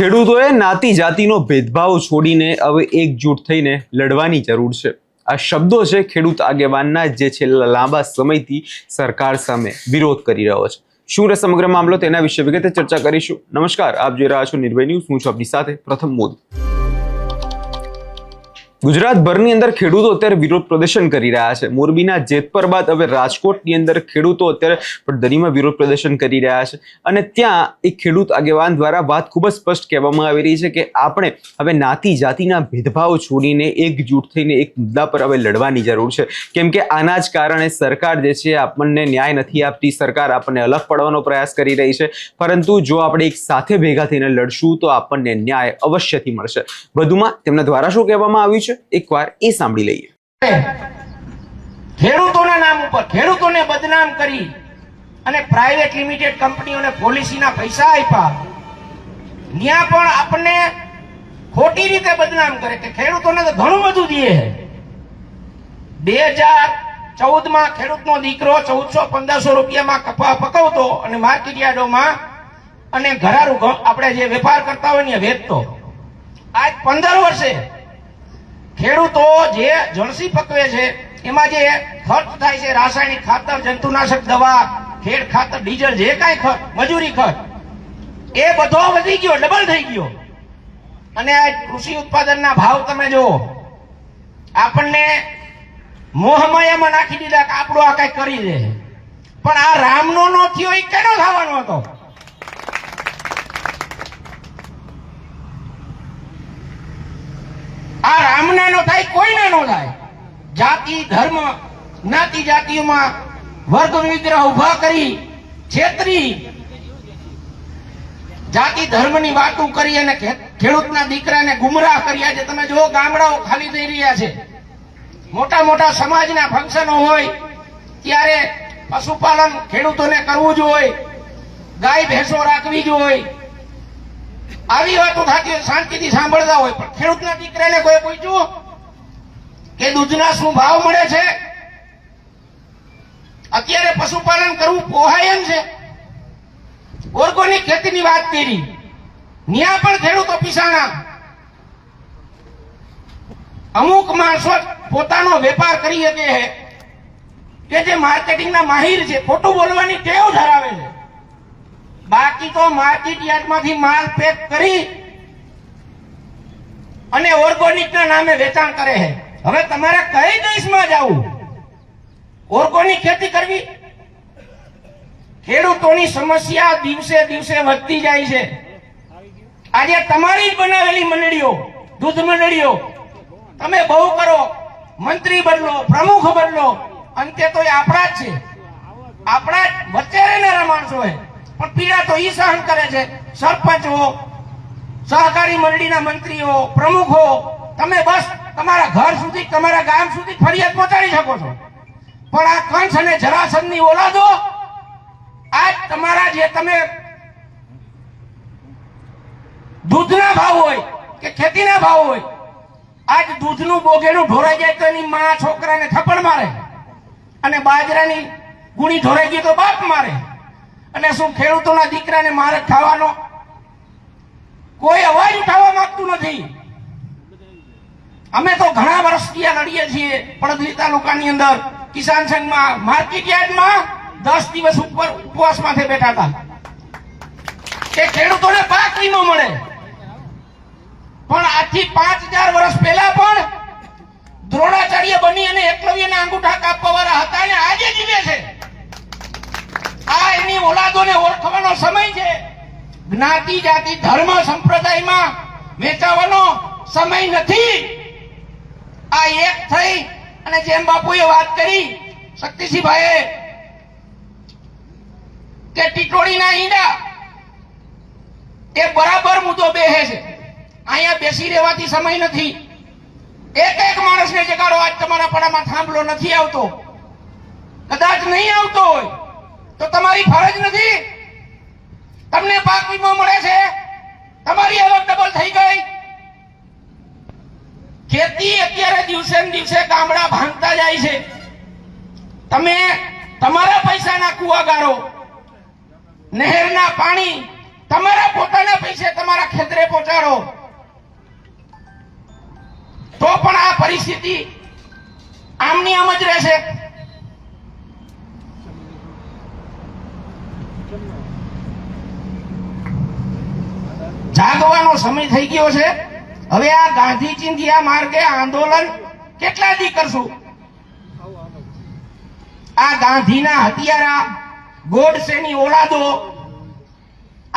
ખેડૂતોએ નાતી જાતિનો ભેદભાવ છોડીને હવે એકજૂટ થઈને લડવાની જરૂર છે। આ શબ્દો છે ખેડૂત આગેવાનના, જે છેલ્લા લાંબા સમયથી સરકાર સામે વિરોધ કરી રહ્યો છે। શું રહે સમગ્ર મામલો, તેના વિશે વિગતે ચર્ચા કરીશું। નમસ્કાર, આપ જોઈ રહ્યા છો નિર્ભય ન્યૂઝ। હું છું આપની સાથે પ્રથમ મોદી। ગુજરાતભરની અંદર ખેડૂતો અત્યારે વિરોધ પ્રદર્શન કરી રહ્યા છે। મોરબીના જેતપર બાદ હવે રાજકોટની અંદર ખેડૂતો અત્યારે પડધરીમાં વિરોધ પ્રદર્શન કરી રહ્યા છે અને ત્યાં એક ખેડૂત આગેવાન દ્વારા વાત ખૂબ જ સ્પષ્ટ કહેવામાં આવી રહી છે કે આપણે હવે નાતી જાતિના ભેદભાવ છોડીને એકજૂટ થઈને એક મુદ્દા પર હવે લડવાની જરૂર છે, કેમ કે આના જ કારણે સરકાર જે છે આપણને ન્યાય નથી આપતી। સરકાર આપણને અલગ પાડવાનો પ્રયાસ કરી રહી છે, પરંતુ જો આપણે એક સાથે ભેગા થઈને લડશું તો આપણને ન્યાય અવશ્યથી મળશે। વધુમાં તેમના દ્વારા શું કહેવામાં આવ્યું છે, એકવાર એ સાંભળી લઈએ। ખેડૂતોના નામ ઉપર ખેડૂતોને બદનામ કરી અને પ્રાઇવેટ લિમિટેડ કંપનીઓને પોલિસીના પૈસા આપ્યા, ત્યાં પણ આપણને ખોટી રીતે બદનામ કરે કે ખેડૂતોને તો ઘણું બધું દે છે। 2014 માં ખેડૂતનો દીકરો 1400-1500 રૂપિયામાં કપા પકવતો અને માર્કેટ યાર્ડોમાં અને ઘરારું આપણે જે વેપાર કરતા હોય ને વેચતો। આજ 15 વર્ષે ખેડૂતો જે જણસી પકવે છે એમાં જે ખર્ચ થાય છે, રાસાયણિક ખાતર, જંતુનાશક દવા, ખેડ ખાતર, ડીઝલ, જે કાંઈ ખર્ચ, મજૂરી ખર્ચ, એ બધો વધી ગયો, ડબલ થઈ ગયો। અને આ કૃષિ ઉત્પાદનના ભાવ તમે જુઓ, આપણને મોહમાયામાં નાખી દીધા કે આપણું આ કઈ કરી દે, પણ આ રામનો નો થયો એ કેનો થવાનો હતો? આ રામના નો થાય, કોઈને નો થાય। જાતિ ધર્મ જ્ઞાતિ જાતિઓમાં વર્ગ વિગ્રહ ઉભા કરી છેતરી જાતિ ધર્મની વાતો કરી અને ખેડૂતના દીકરાને ગુમરાહ કરી। આજે તમે જો ગામડાઓ ખાલી થઈ રહ્યા છે, મોટા મોટા સમાજના ફંક્શનો હોય ત્યારે પશુપાલન ખેડૂતોને કરવું જોઈએ, ગાય ભેંસો રાખવી જોઈએ, આવી વાતો થતી હોય, શાંતિથી સાંભળતા હોય, પણ ખેડૂતના દીકરાને કોઈ પૂછ્યું કે દૂધના શું ભાવ મળે છે? અત્યારે પશુપાલન કરવું પોહાય એમ છે? ઓર્ગોનિક ખેતીની વાત કરી, ત્યાં પણ ખેડૂતો પીસાણા। અમુક માણસો પોતાનો વેપાર કરી શકે કે જે માર્કેટિંગના માહિર છે, ખોટું બોલવાની ટેવ ધરાવે છે, બાકી તો માર્કેટ યાર્ડમાંથી માલ પેક કરી અને ઓર્ગોનિકના નામે વેચાણ કરે છે। હવે તમારે કઈ દેશમાં જવું ઓર્ગોનિક ખેતી કરવી? ખેડૂતોની સમસ્યા દિવસે દિવસે વધતી જાય છે। આજે તમારી જ બનાવેલી મંડળીઓ, દૂધ મંડળીઓ, તમે બહુ કરો, મંત્રી બદલો, પ્રમુખ બદલો, અંતે તો એ આપણા જ છે, આપણા જ વચ્ચે રહેનારા માણસો છે, પણ પીડા તો ઈ સહન કરે છે। સરપંચો, સહકારી મંડળીના મંત્રીઓ, પ્રમુખો, તમે બસ તમારા ઘર સુધી, તમારા ગામ સુધી ફરિયાદ પહોંચાડી શકો છો, પણ આ કંસ અને જરાસંધની ઓલાદો આજ તમારા જે તમે દૂધના ભાવ હોય કે ખેતીના ભાવ હોય, આજ દૂધનું બોગેડું ઢોરાઈ જાય તો એની માં છોકરાને થપ્પડ મારે અને બાજરાની ગુણી ઢોરાઈ ગઈ તો બાપ મારે। અને શું ખેડૂતોના દીકરાને માર ખાવાનો? કોઈ અવાજ ઉઠાવવા માંગતું નથી। અમે તો ઘણા વર્ષથી લડીએ છીએ પડધરી તાલુકાની અંદર, કિસાન સંઘમાં, માર્કેટ યાર્ડમાં 10 દિવસ ઉપર ઉપવાસ માથે બેઠા હતા કે ખેડૂતોને પાક વીમો મળે। પણ આજથી 5000 વર્ષ પહેલા પણ દ્રોણાચાર્ય બની અને એકલવ્યના અંગૂઠા કાપવા વાળા હતા અને આજે જીવે છે। આ એની ઓલાદોને ઓળખવાનો સમય છે। જ્ઞાતિ જાતિ ધર્મ સંપ્રદાયમાં વેચાવાનો સમય નથી। આ એક થઈ અને જેમ બાપુએ વાત કરી, શક્તિસિંહભાઈએ, કે ટીટોળીના ઈંડા એ બરાબર મુદ્દો બેહે છે। અહીંયા બેસી રહેવાથી સમય નથી। એક માણસને જગાડો। આજ તમારા પડામાં થાંભલો નથી આવતો, કદાચ નહીં આવતો હોય તો તમારી ફરજ નથી? તમને પાક વીમો મળે છે, તમારી આવક ડબલ થઈ ગઈ। ખેતી અત્યારે દિવસે ને દિવસે ગામડા ભાંગતા જાય છે। તમે તમારા પૈસાના કુવા ગાળો, નહેરના પાણી તમારા પોતાના પૈસે તમારા ખેતરે પહોંચાડો તો પણ આ પરિસ્થિતિ આમની આમ જ રહેશે. જાગવાનો સમય થઈ ગયો છે. હવે આ ગાંધી ચિંધ્યા માર્ગે આંદોલન કેટલા દી કરશું? આ ગાંધીના હત્યારા ગોડસેની ઓલાદો,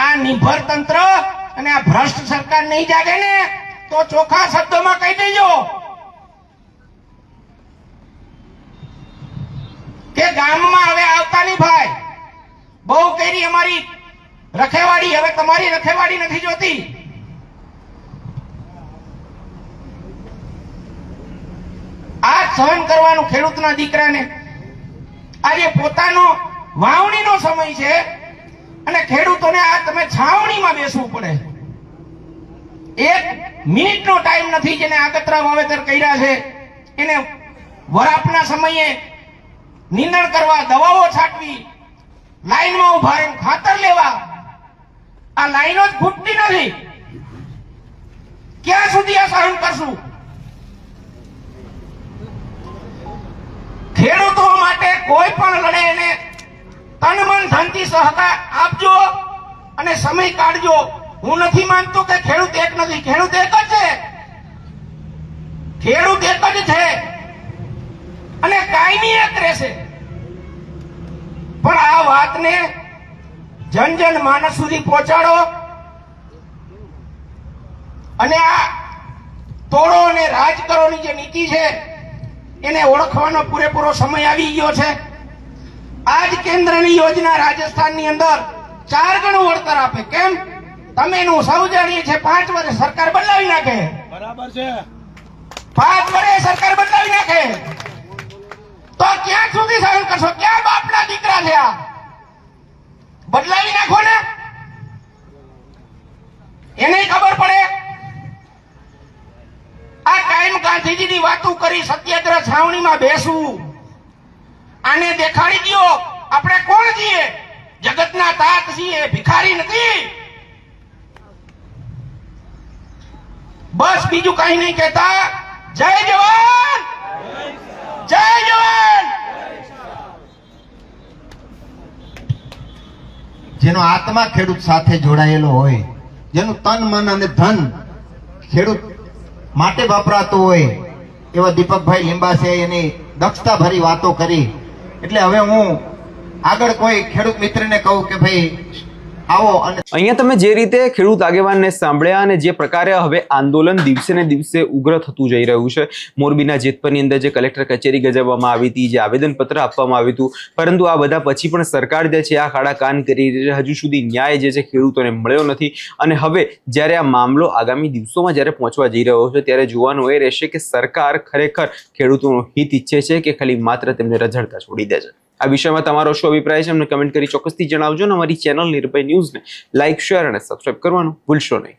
આ નિર્ભર તંત્ર અને આ ભ્રષ્ટ સરકાર નહીં જાગે ને તો ચોખ્ખા શબ્દોમાં કહી દેજો કે ગામમાં હવે આવતા નહીં ભાઈ. બહુ કરી અમારી રખેવાડી, હવે તમારી રખેવાડી નથી જોતી. આ સહન કરવાનું ખેડૂતના દીકરાને. આજે પોતાનો વાવણીનો સમય છે અને ખેડૂતોને આ તમે છાવણીમાં બેસવું પડે. 1 મિનિટનો ટાઈમ નથી. જેને આગતરા વાવેતર કર્યા છે એને વરાપના સમયે નીંદણ કરવા, દવાઓ છાંટવી, લાઈનમાં ઉભા રહીને ખાતર લેવા, આ લાઈનો જ ખૂટતી નથી. ક્યાં સુધી આ સહન કરશું? ખેડૂતો માટે કોઈ પણ લડે એને તન મન ધનથી સહકાર આપજો અને સમય કાઢજો. હું નથી માનતો કે ખેડૂત એક નથી. ખેડૂત એક જ છે. ખેડૂત એક જ છે અને કાયમી એક રહેશે. પણ આ વાતને જન જન માનસ સુધી પહોંચાડો અને આ તોડો અને રાજ કરોની જે નીતિ છે એને ઓળખવાનો પૂરેપૂરો સમય આવી ગયો છે. આજ કેન્દ્રની યોજના રાજસ્થાનની અંદર 4 ગણું વળતર આપે. કેમ? તમે એનું સૌ જાણીએ છે. 5 વર્ષ સરકાર બદલાવી નાખે. બરાબર છે. 5 વર્ષ સરકાર બદલાવી નાખે તો ક્યાં સુધી સહન કરશો? ક્યાં બાપના દીકરા છે? આ બદલાવી નાખો ને, એને ખબર પડે. આ કાયમ ગાંધીજીની વાતો કરી સત્યાગ્રહ છાવણીમાં બેસવું, આને દેખાડી દો આપણે કોણ છીએ. જગતના તાત છીએ, ભિખારી નથી. બસ બીજું કઈ નહીં કહેતા. જય જવાન, જય જવાન. જેનો આત્મા ખેડૂત સાથે જોડાયેલો હોય, જેનું તન મન અને ધન ખેડૂત માટે વપરાતું હોય, એવા દીપકભાઈ લીંબાસે એની દક્ષતા ભરી વાતો કરી. એટલે હવે હું આગળ કોઈ ખેડૂત મિત્રને કહું કે ભાઈ આવો. અને અહીંયા તમે જે રીતે ખેડૂત આગેવાનને સાંભળ્યા અને જે પ્રકારે હવે આંદોલન દિવસે ને દિવસે ઉગ્ર થતું જઈ રહ્યું છે. મોરબીના જેતપરની અંદર જે કલેક્ટર કચેરી ગજવવામાં આવી હતી, જે આવેદનપત્ર આપવામાં આવ્યું હતું, પરંતુ આ બધા પછી પણ સરકાર જે છે આ ખાડા કાન કરી રહી છે. હજુ સુધી ન્યાય જે છે ખેડૂતોને મળ્યો નથી. અને હવે જ્યારે આ મામલો આગામી દિવસોમાં જ્યારે પહોંચવા જઈ રહ્યો છે ત્યારે જોવાનું એ રહેશે કે સરકાર ખરેખર ખેડૂતોનું હિત ઈચ્છે છે કે ખાલી માત્ર તેમને રઝળતા છોડી દે છે. આ વિષયમાં તમારો શું અભિપ્રાય છે અમને કમેન્ટ કરી ચોક્કસથી જણાવજો. અને અમારી ચેનલ નિર્ભય ન્યૂઝને લાઇક, શેર અને સબસ્ક્રાઇબ કરવાનું ભૂલશો નહીં.